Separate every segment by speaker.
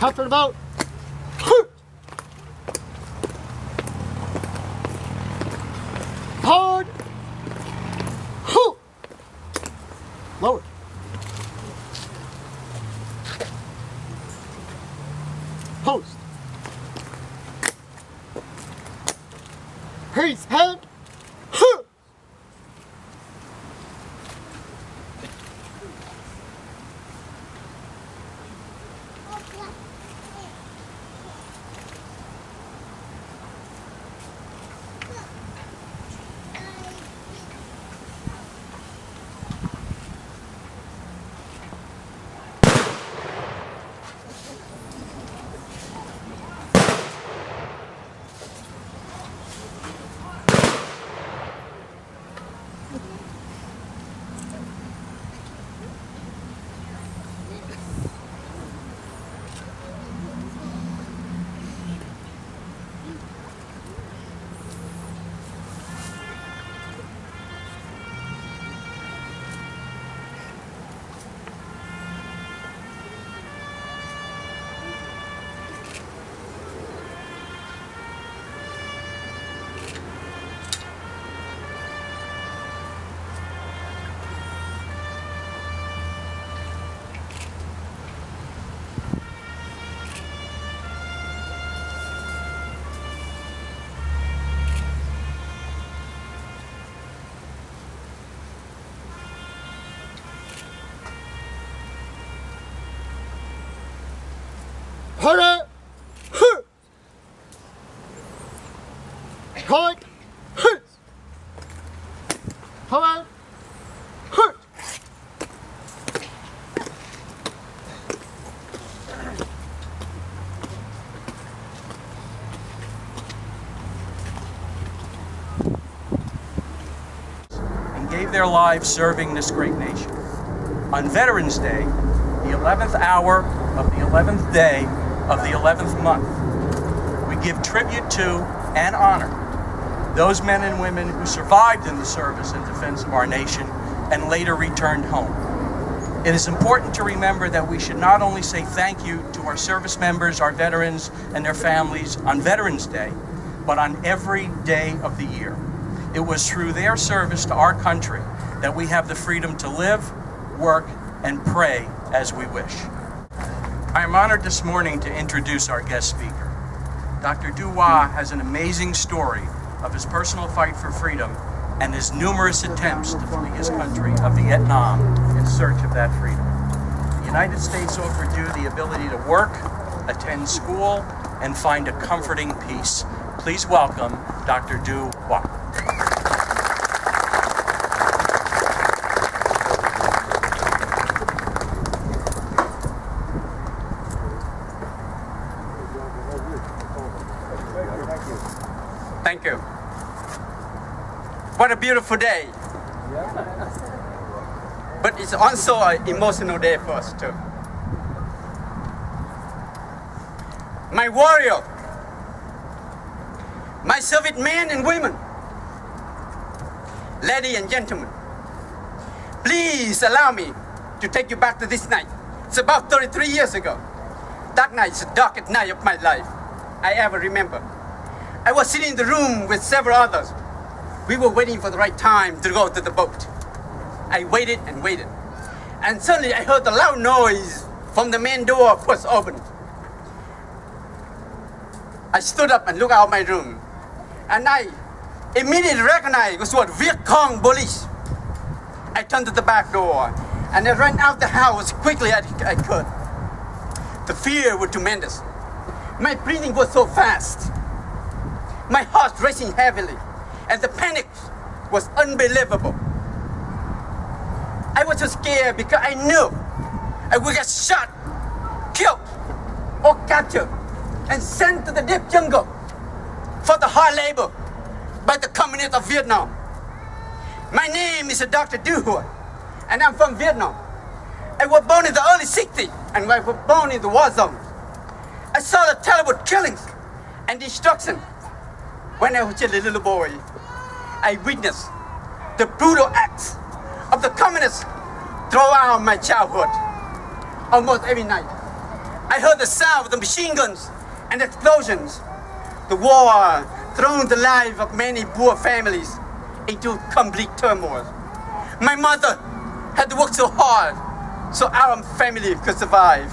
Speaker 1: After about. Hard. Lower. Post. Raise hand. Hurry! Hard! Hard!
Speaker 2: And gave their lives serving this great nation. On Veterans Day, the 11th hour of the 11th day of the 11th month, we give tribute to and honor those men and women who survived in the service and defense of our nation and later returned home. It is important to remember that we should not only say thank you to our service members, our veterans, and their families on Veterans Day, but on every day of the year. It was through their service to our country that we have the freedom to live, work, and pray as we wish. I am honored this morning to introduce our guest speaker. Dr. Du Hoa has an amazing story of his personal fight for freedom and his numerous attempts to flee his country of Vietnam in search of that freedom. The United States offered you the ability to work, attend school, and find a comforting peace. Please welcome Dr. Du Hoa.
Speaker 3: Thank you. What a beautiful day. But it's also an emotional day for us too. My warrior, my servicemen and women, ladies and gentlemen, please allow me to take you back to this night. It's about 33 years ago. That night is the darkest night of my life I ever remember. I was sitting in the room with several others. We were waiting for the right time to go to the boat. I waited and waited. And suddenly I heard a loud noise from the main door was open. I stood up and looked out my room. And I immediately recognized it was what Viet Cong police. I turned to the back door and I ran out the house quickly as I could. The fear was tremendous. My breathing was so fast. My heart racing heavily, and the panic was unbelievable. I was so scared because I knew I would get shot, killed, or captured, and sent to the deep jungle for the hard labor by the communists of Vietnam. My name is Dr. Du Hoa, and I'm from Vietnam. I was born in the early 60s, and I was born in the war zone. I saw the terrible killings and destruction. When I was just a little boy, I witnessed the brutal acts of the communists throughout my childhood. Almost every night, I heard the sound of the machine guns and explosions. The war thrown the lives of many poor families into complete turmoil. My mother had to work so hard so our family could survive.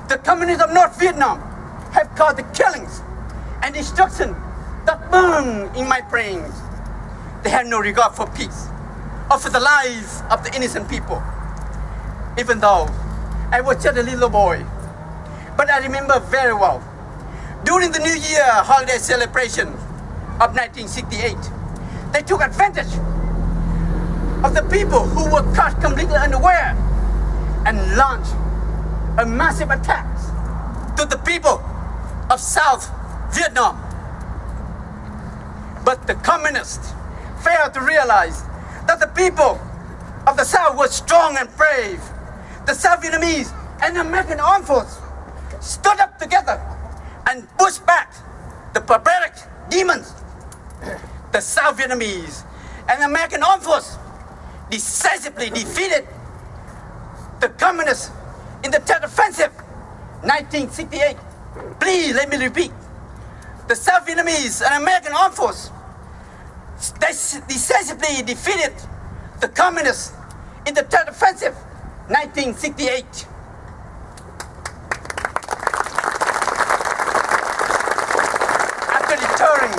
Speaker 3: The communists of North Vietnam have caused the killings and destruction that burn in my brains. They have no regard for peace or for the lives of the innocent people. Even though I was just a little boy, but I remember very well. During the New Year holiday celebration of 1968, they took advantage of the people who were caught completely unaware and launched a massive attack to the people of South Vietnam. But the communists failed to realize that the people of the South were strong and brave. The South Vietnamese and the American armed force stood up together and pushed back the barbaric demons. The South Vietnamese and the American armed force decisively defeated the communists in the Tet Offensive, 1968. Please let me repeat. The South Vietnamese and American armed force decisively defeated the communists in the Tet Offensive, 1968. After deterring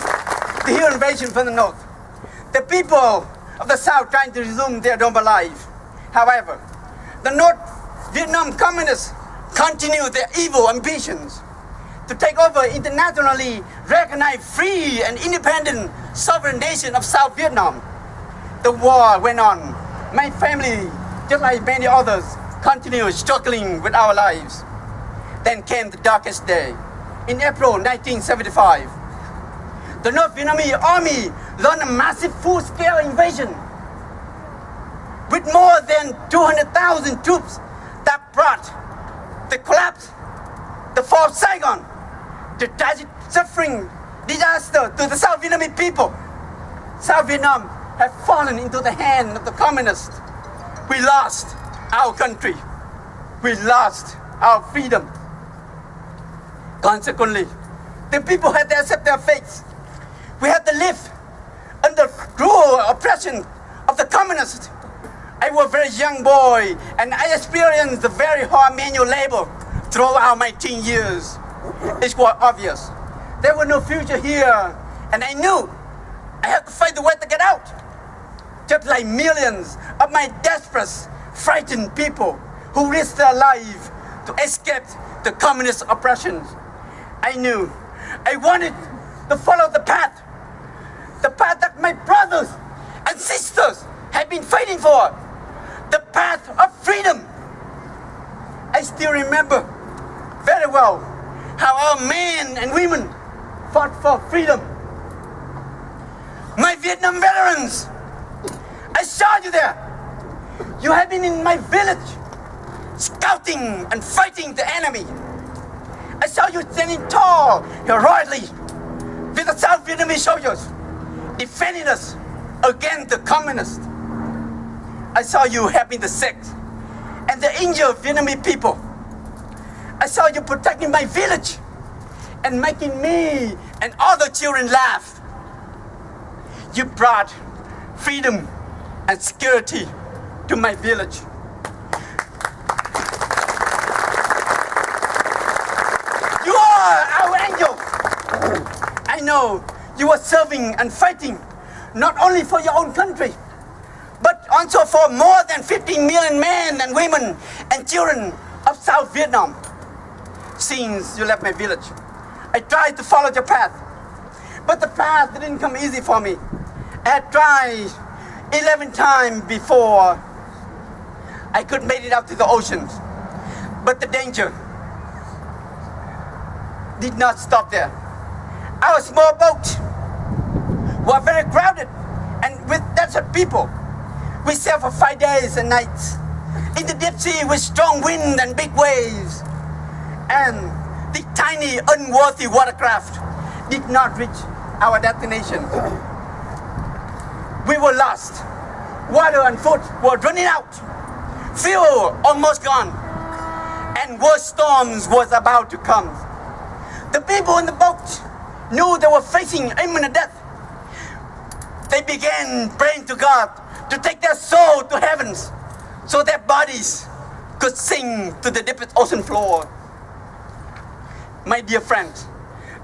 Speaker 3: the Hill invasion from the north, the people of the South trying to resume their normal life. However, the North Vietnam communists continue their evil ambitions to take over internationally recognized free and independent sovereign nation of South Vietnam. The war went on. My family, just like many others, continued struggling with our lives. Then came the darkest day. In April 1975, the North Vietnamese army launched a massive full-scale invasion with more than 200,000 troops that brought the collapse, the fall of Saigon, the tragic suffering, disaster to the South Vietnamese people. South Vietnam has fallen into the hand of the communists. We lost our country. We lost our freedom. Consequently, the people had to accept their fates. We had to live under cruel oppression of the communists. I was a very young boy and I experienced the very hard manual labor throughout my teen years. It's quite obvious. There was no future here and I knew I had to find a way to get out. Just like millions of my desperate, frightened people who risked their life to escape the communist oppression. I knew I wanted to follow the path that my brothers and sisters had been fighting for, the path of freedom. I still remember very well how our men and women fought for freedom. My Vietnam veterans, I saw you there. You have been in my village, scouting and fighting the enemy. I saw you standing tall, heroically, with the South Vietnamese soldiers, defending us against the communists. I saw you helping the sick and the injured Vietnamese people. I saw you protecting my village and making me and other children laugh. You brought freedom and security to my village. You are our angels. I know you are serving and fighting not only for your own country, but also for more than 15 million men and women and children of South Vietnam. Since you left my village, I tried to follow your path, but the path didn't come easy for me. I had tried 11 times before I could make it out to the oceans, but the danger did not stop there. Our small boat was very crowded and with desperate people. We sailed for 5 days and nights in the deep sea with strong wind and big waves. And the tiny, unworthy watercraft did not reach our destination. We were lost. Water and food were running out. Fuel almost gone. and worse storms was about to come. The people in the boat knew they were facing imminent death. They began praying to God to take their soul to heavens so their bodies could sink to the deepest ocean floor. My dear friends,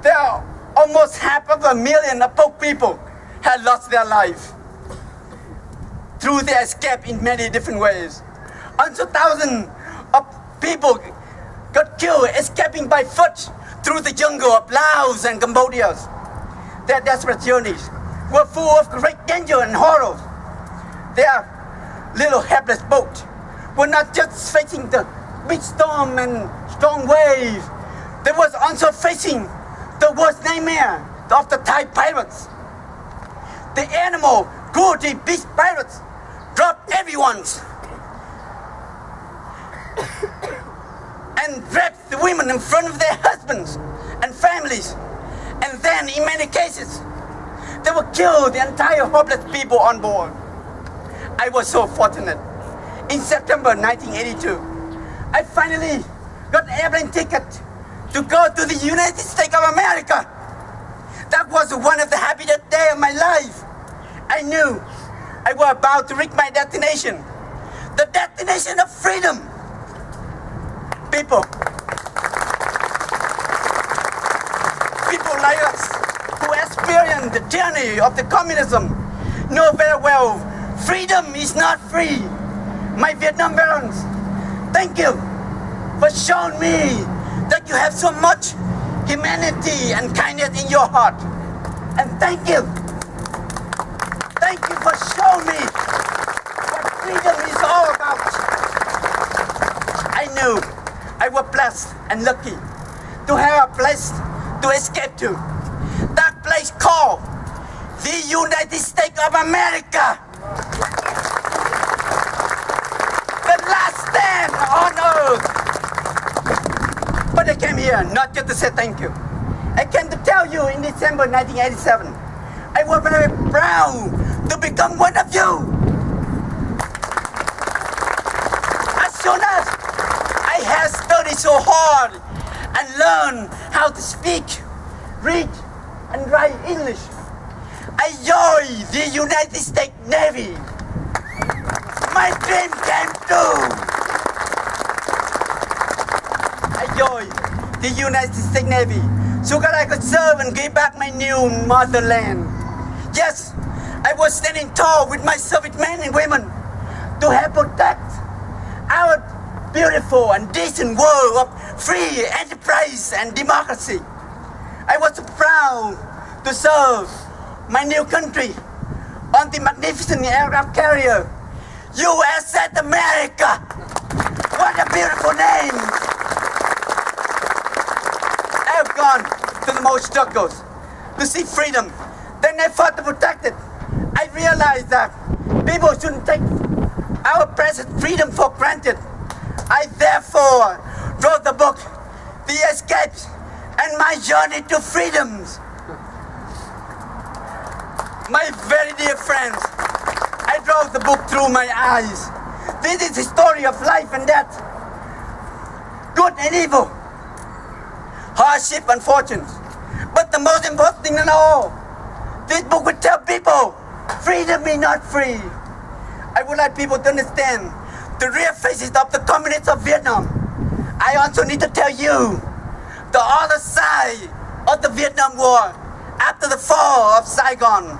Speaker 3: there are almost 500,000 of poor people had lost their life through their escape in many different ways. And so thousands of people got killed escaping by foot through the jungle of Laos and Cambodia. Their desperate journeys were full of great danger and horror. Their little helpless boat were not just facing the big storm and strong wave. They was also facing the worst nightmare of the Thai pirates. The animal cruelty beast pirates dropped everyone's and raped the women in front of their husbands and families. And then, in many cases, they would kill the entire hopeless people on board. I was so fortunate. In September 1982, I finally got an airplane ticket to go to the United States of America. That was one of the happiest days of my life. I knew I was about to reach my destination, the destination of freedom. People like us who experience the journey of the communism know very well freedom is not free. My Vietnam veterans, thank you for showing me that you have so much humanity and kindness in your heart. And thank you for showing me what freedom is all about. I knew I was blessed and lucky to have a place to escape to. That place called the United States of America. The last stand on earth. But I came here not just to say thank you. I came to tell you in December 1987, I was very proud to become one of you. As soon as I had studied so hard and learned how to speak, read, and write English, I joined the United States Navy. My dream came true. I joined the United States Navy so that I could serve and give back my new motherland. Yes, I was standing tall with my servicemen and women to help protect our beautiful and decent world of free enterprise and democracy. I was proud to serve my new country on the magnificent aircraft carrier USS America. What a beautiful name! I have gone to the most struggles to see freedom. Then I fought to protect it. I realized that people shouldn't take our present freedom for granted. I therefore wrote the book, The Escapes and My Journey to Freedoms. My very dear friends, I wrote the book through my eyes. This is the story of life and death, good and evil, hardship and fortunes. But the most important thing of all, this book will tell people, freedom is not free. I would like people to understand the real faces of the communists of Vietnam. I also need to tell you the other side of the Vietnam War after the fall of Saigon.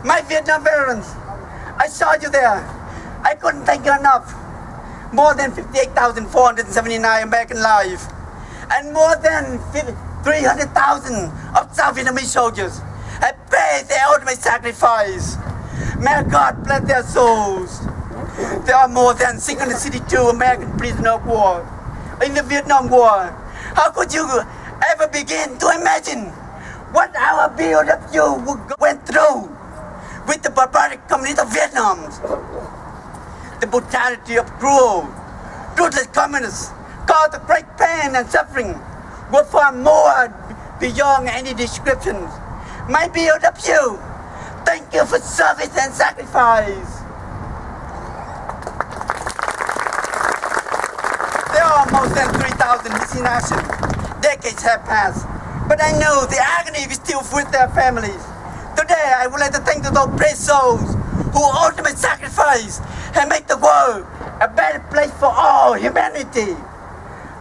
Speaker 3: My Vietnam veterans, I saw you there. I couldn't thank you enough. More than 58,479 American lives and more than 300,000 of South Vietnamese soldiers have paid their ultimate sacrifice. May God bless their souls. There are more than 662 American prisoners of war in the Vietnam War. How could you ever begin to imagine what our BOW went through with the barbaric community of Vietnam? The brutality of cruel, ruthless communists caused a great pain and suffering were far more beyond any descriptions. My BOW, thank you for service and sacrifice. There are more than assassination. Decades have passed, but I know the agony is still with their families. Today, I would like to thank those brave souls who ultimately sacrifice and make the world a better place for all humanity.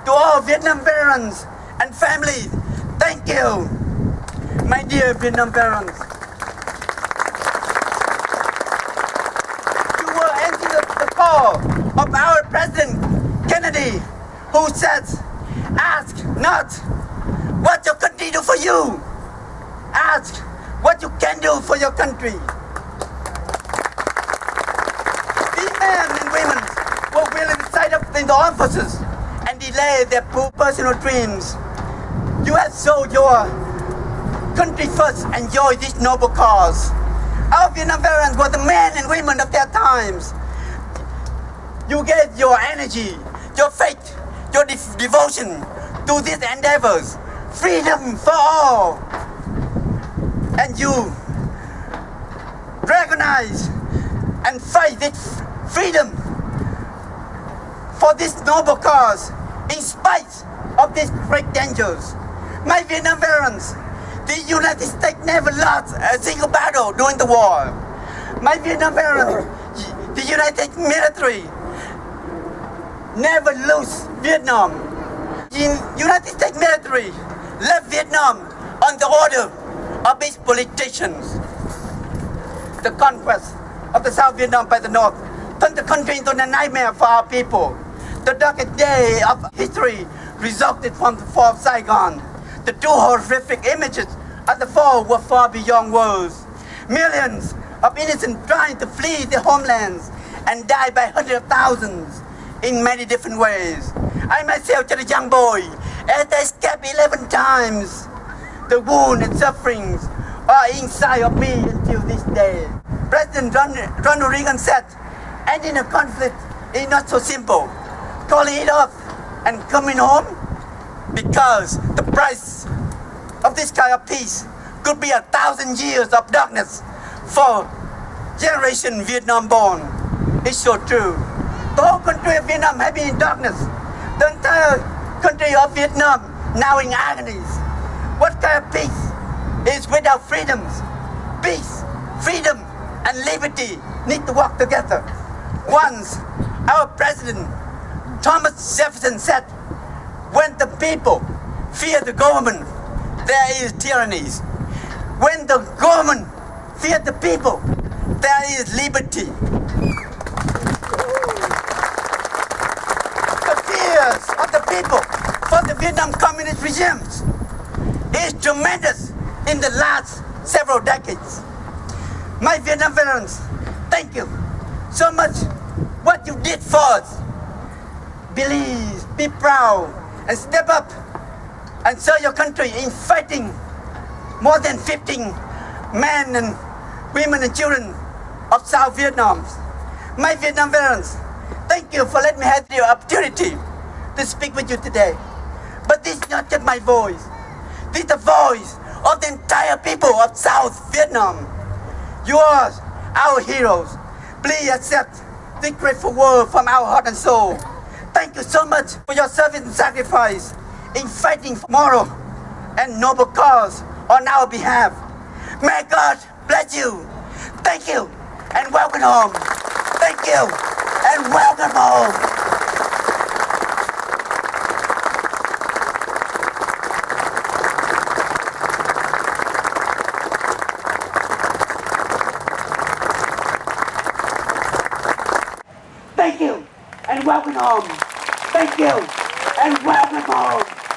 Speaker 3: To all Vietnam veterans and families, thank you, my dear Vietnam veterans. You will answer the call of our President Kennedy, who says, ask not what your country do for you, ask what you can do for your country. These men and women were willing to sign up in the armed forces and delay their personal dreams. You have sold your country first, enjoy this noble cause. Our Vietnam veterans were the men and women of their times. You gave your energy, your faith, your devotion to these endeavors. Freedom for all. And you recognize and fight this freedom for this noble cause in spite of these great dangers. My Vietnam veterans, the United States never lost a single battle during the war. My Vietnam veterans, the United States military never lose Vietnam. The United States military left Vietnam on the order of its politicians. The conquest of the South Vietnam by the North turned the country into a nightmare for our people. The darkest day of history resulted from the fall of Saigon. The two horrific images of the fall were far beyond words. Millions of innocents trying to flee their homelands and died by hundreds of thousands in many different ways. I myself, just a young boy, had escaped 11 times. The wounds and sufferings are inside of me until this day. President Ronald Reagan said, ending a conflict is not so simple. Calling it off and coming home, because the price of this kind of peace could be 1,000 years of darkness for generation Vietnam born. It's so true. The whole country of Vietnam has been in darkness. The entire country of Vietnam now in agonies. What kind of peace is without freedoms? Peace, freedom, and liberty need to work together. Once, our president, Thomas Jefferson, said, when the people fear the government, there is tyranny. When the government fears the people, there is liberty. The fears of the people for the Vietnam communist regimes is tremendous in the last several decades. My Vietnam veterans, thank you so much what you did for us. Believe, be proud, and step up and serve your country in fighting more than 15 men and women and children of South Vietnam. My Vietnam veterans, thank you for letting me have the opportunity to speak with you today. But this is not just my voice. This is the voice of the entire people of South Vietnam. You are our heroes. Please accept this grateful word from our heart and soul. Thank you so much for your service and sacrifice in fighting for moral and noble cause on our behalf. May God bless you. Thank you and welcome home. Thank you and welcome home. Thank you and welcome home. Thank you and welcome home.